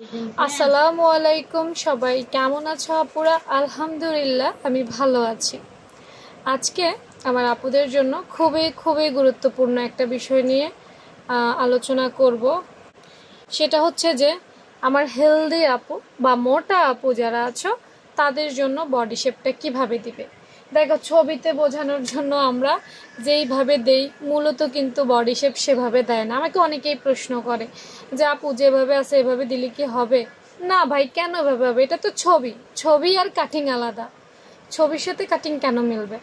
আসসালামু আলাইকুম, সবাই কেমন আছো আপুরা? আলহামদুলিল্লাহ আমি ভালো আছি। আজকে আমার আপুদের জন্য খুবই খুবই গুরুত্বপূর্ণ একটা বিষয় নিয়ে আলোচনা করব। সেটা হচ্ছে যে আমার হেলদি আপু বা মোটা আপু যারা আছো তাদের জন্য বডি শেপটা কিভাবে দিবে। দেখো, ছবিতে বোঝানোর জন্য আমরা যেইভাবে দেই মূলত কিন্তু বডি শেপ সেভাবে দেয় না। আমাকে অনেকেই প্রশ্ন করে যে আপু যেভাবে আছে এভাবে দিলে কি হবে? না ভাই, কেন এভাবে হবে? এটা তো ছবি, ছবি আর কাটিং আলাদা। ছবির সাথে কাটিং কেন মিলবে?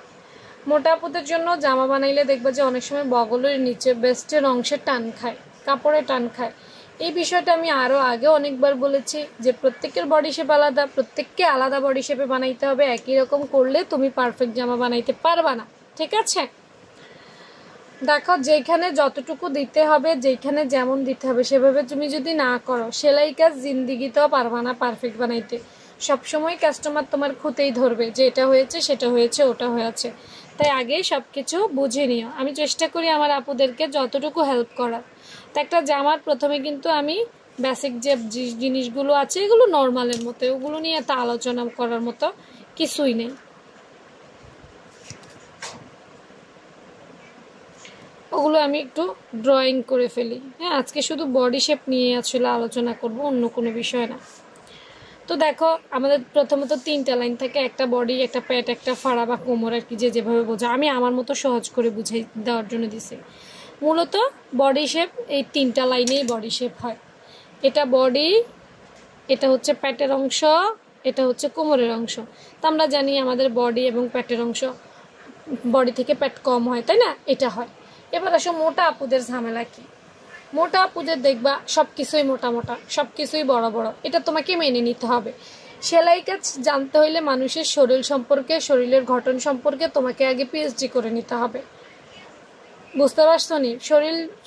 মোটা আপুদের জন্য জামা বানাইলে দেখবে যে অনেক সময় বগলের নিচে বেস্টের অংশে টান খায়, কাপড়ে টান খায়। এই বিষয়টা আমি আরও আগে অনেকবার বলেছি যে প্রত্যেকের বডি শেপ আলাদা, প্রত্যেককে আলাদা বডি শেপে বানাইতে হবে। একই রকম করলে তুমি পারফেক্ট জামা বানাইতে পারবা না, ঠিক আছে? দেখো, যেখানে যতটুকু দিতে হবে, যেখানে যেমন দিতে হবে সেভাবে তুমি যদি না করো, সেলাই কাজ জিন্দিগিতেও পারবা না পারফেক্ট বানাইতে। সবসময় কাস্টমার তোমার খুঁতেই ধরবে যে এটা হয়েছে, সেটা হয়েছে, ওটা হয়েছে। তাই আগেই সব কিছু বুঝে নিও। আমি চেষ্টা করি আমার আপুদেরকে যতটুকু হেল্প করার। তো একটা জামার প্রথমে কিন্তু আমি বেসিক যে জিনিসগুলো আছে এগুলো নর্মালের মতো, ওগুলো নিয়ে এত আলোচনা করার মতো কিছুই নেই। ওগুলো আমি একটু ড্রয়িং করে ফেলি। হ্যাঁ, আজকে শুধু বডি শেপ নিয়ে আসলে আলোচনা করব, অন্য কোনো বিষয় না। তো দেখো, আমাদের প্রথমত 3টা লাইন থাকে, একটা বডি, একটা পেট, একটা ফাড়া বা কোমর, আর কি যে যেভাবে বোঝা। আমি আমার মতো সহজ করে বুঝাই দেওয়ার জন্য দিছি। মূলত বডি শেপ এই 3টা লাইনেই বডি শেপ হয়। এটা বডি, এটা হচ্ছে পেটের অংশ, এটা হচ্ছে কোমরের অংশ। তো আমরা জানি আমাদের বডি এবং পেটের অংশ, বডি থেকে পেট কম হয়, তাই না? এটা হয়। এবার আসো মোটা আপুদের ঝামেলা কি। মোটা আপুদের দেখবা সব কিছুই মোটা মোটা, সব কিছুই বড় বড়। এটা তোমাকে মেনে নিতে হবে। সেলাই কাজ জানতে হইলে মানুষের শরীর সম্পর্কে, শরীরের গঠন সম্পর্কে তোমাকে আগে পিএইচডি করে নিতে হবে। বুঝতে পারছো নি?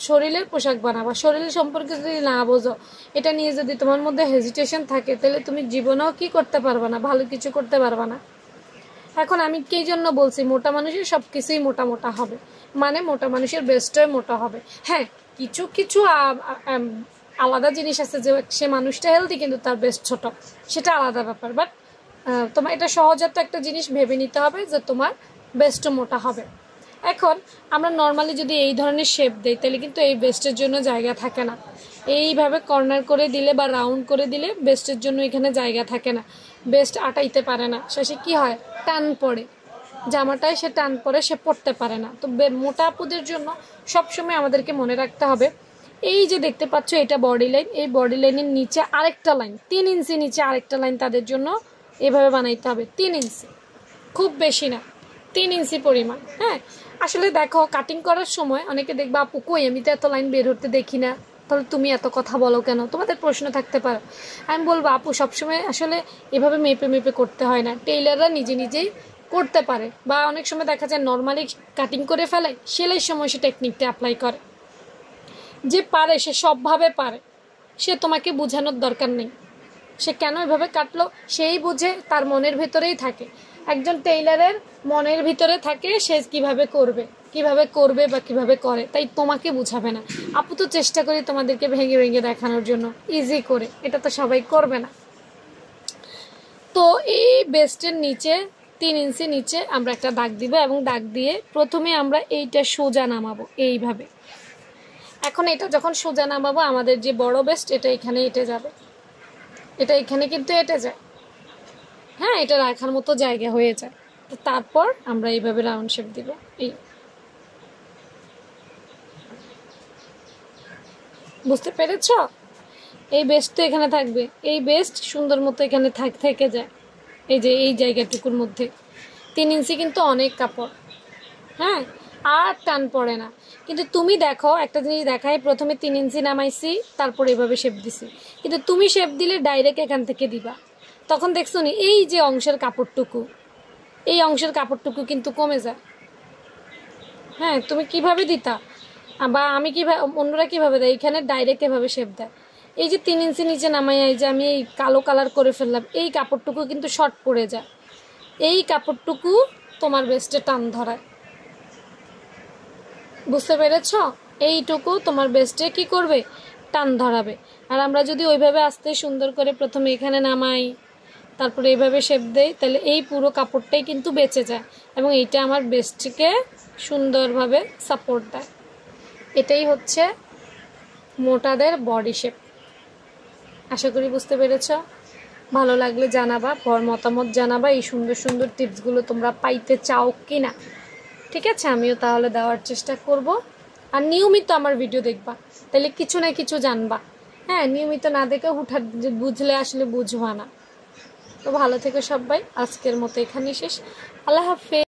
শরীরের পোশাক বানাবা, শরীর সম্পর্কে যদি না বোঝো, এটা নিয়ে যদি তোমার মধ্যে হেজিটেশন থাকে, তাহলে তুমি জীবনেও কি করতে পারবা না, ভালো কিছু করতে পারবা না। এখন আমি কী জন্য বলছি মোটা মানুষের সব কিছুই মোটা মোটা হবে, মানে মোটা মানুষের বেস্টই মোটা হবে। হ্যাঁ, কিছু কিছু আলাদা জিনিস আছে যে সে মানুষটা হেলদি কিন্তু তার বেস্ট ছোট, সেটা আলাদা ব্যাপার। বাট তোমার এটা সহজাত একটা জিনিস ভেবে নিতে হবে যে তোমার বেস্টও মোটা হবে। এখন আমরা নর্মালি যদি এই ধরনের শেপ দিই, তাহলে কিন্তু এই বেস্টের জন্য জায়গা থাকে না। এইভাবে কর্নার করে দিলে বা রাউন্ড করে দিলে বেস্টের জন্য এখানে জায়গা থাকে না, বেস্ট আটাইতে পারে না। শেষে কি হয়? টান পড়ে জামাটায়, সে টান পড়ে, সে পড়তে পারে না। তো মোটা আপুদের জন্য সবসময় আমাদেরকে মনে রাখতে হবে, এই যে দেখতে পাচ্ছ এটা বডি লাইন, এই বডি লাইনের নিচে আরেকটা লাইন, 3 ইঞ্চি নিচে আরেকটা লাইন তাদের জন্য এভাবে বানাইতে হবে। 3 ইঞ্চি, খুব বেশি না, 3 ইঞ্চি পরিমাণ। হ্যাঁ, আসলে দেখো কাটিং করার সময় অনেকে দেখবা আপু কই আমি তো এত লাইন বের হতে দেখি না, তাহলে তুমি এত কথা বলো কেন? তোমাদের প্রশ্ন থাকতে পারো। আমি বলবো আপু সবসময় আসলে এভাবে মেপে মেপে করতে হয় না, টেইলাররা নিজে নিজেই করতে পারে। বা অনেক সময় দেখা যায় নর্মালি কাটিং করে ফেলে, সেলাই সময় সে টেকনিকটা অ্যাপ্লাই করে। যে পারে সে সবভাবে পারে, সে তোমাকে বোঝানোর দরকার নেই। সে কেন এভাবে কাটলো সেই বুঝে, তার মনের ভেতরেই থাকে। একজন টেইলারের মনের ভিতরে থাকে সে কিভাবে করবে, কিভাবে করবে বা কিভাবে করে, তাই তোমাকে বুঝাবে না। আপু তো চেষ্টা করি তোমাদেরকে ভেঙে ভেঙে দেখানোর জন্য, ইজি করে। এটা তো সবাই করবে না। তো এই বেস্টের নিচে 3 ইঞ্চি নিচে আমরা একটা দাগ দিব, এবং দাগ দিয়ে প্রথমে আমরা এইটা সোজা নামাবো এইভাবে। এখন এটা যখন সোজা নামাবো, আমাদের যে বড় বেস্ট এটা এখানে এঁটে যাবে, এটা এখানে কিন্তু এঁটে যায়। হ্যাঁ, এটা রাখার মতো জায়গা হয়ে যায়। তো তারপর আমরা এইভাবে রাউন্ড শেপ দিব। এই বুঝতে পেরেছ? এই বেস্ট তো এখানে থাকবে, এই বেস্ট সুন্দর মতো এখানে থেকে যায়, এই যে এই জায়গাটুকুর মধ্যে। 3 ইঞ্চি কিন্তু অনেক কাপড়। হ্যাঁ, আর টান পড়ে না। কিন্তু তুমি দেখো একটা জিনিস দেখাই, প্রথমে 3 ইঞ্চি নামাইছি, তারপর এভাবে শেপ দিছি। কিন্তু তুমি শেপ দিলে ডাইরেক্ট এখান থেকে দিবা, তখন দেখছো নি এই যে অংশের কাপড়টুকু, এই অংশের কাপড়টুকু কিন্তু কমে যায়। হ্যাঁ, তুমি কিভাবে দিতা বা আমি কিভাবে, অন্যরা কিভাবে দেয়, এখানে ডাইরেক্ট এভাবে শেপ দেয়। এই যে 3 ইঞ্চি নিচে নামাই, এই যে আমি এই কালো কালার করে ফেললাম, এই কাপড়টুকু কিন্তু শর্ট পড়ে যায়। এই কাপড়টুকু তোমার বেস্টে টান ধরায়। বুঝতে পেরেছ? এইটুকু তোমার বেস্টে কি করবে? টান ধরাবে। আর আমরা যদি ওইভাবে আস্তে সুন্দর করে প্রথমে এখানে নামাই, তারপরে এইভাবে শেপ দেই, তাহলে এই পুরো কাপড়টাই কিন্তু বেঁচে যায় এবং এইটা আমার বেস্টকে সুন্দরভাবে সাপোর্ট দেয়। এটাই হচ্ছে মোটাদের বডি শেপ। আশা করি বুঝতে পেরেছ। ভালো লাগলে জানাবা, মতামত জানাবা এই সুন্দর সুন্দর টিপসগুলো তোমরা পাইতে চাও কি না। ঠিক আছে, আমিও তাহলে দেওয়ার চেষ্টা করব। আর নিয়মিত আমার ভিডিও দেখবা, তাহলে কিছু না কিছু জানবা। হ্যাঁ, নিয়মিত না দেখে হুঠাৎ বুঝলে আসলে বুঝবা না। তো ভালো থেকো সবাই, আজকের মতো এখানেই শেষ। আল্লাহ হাফেজ।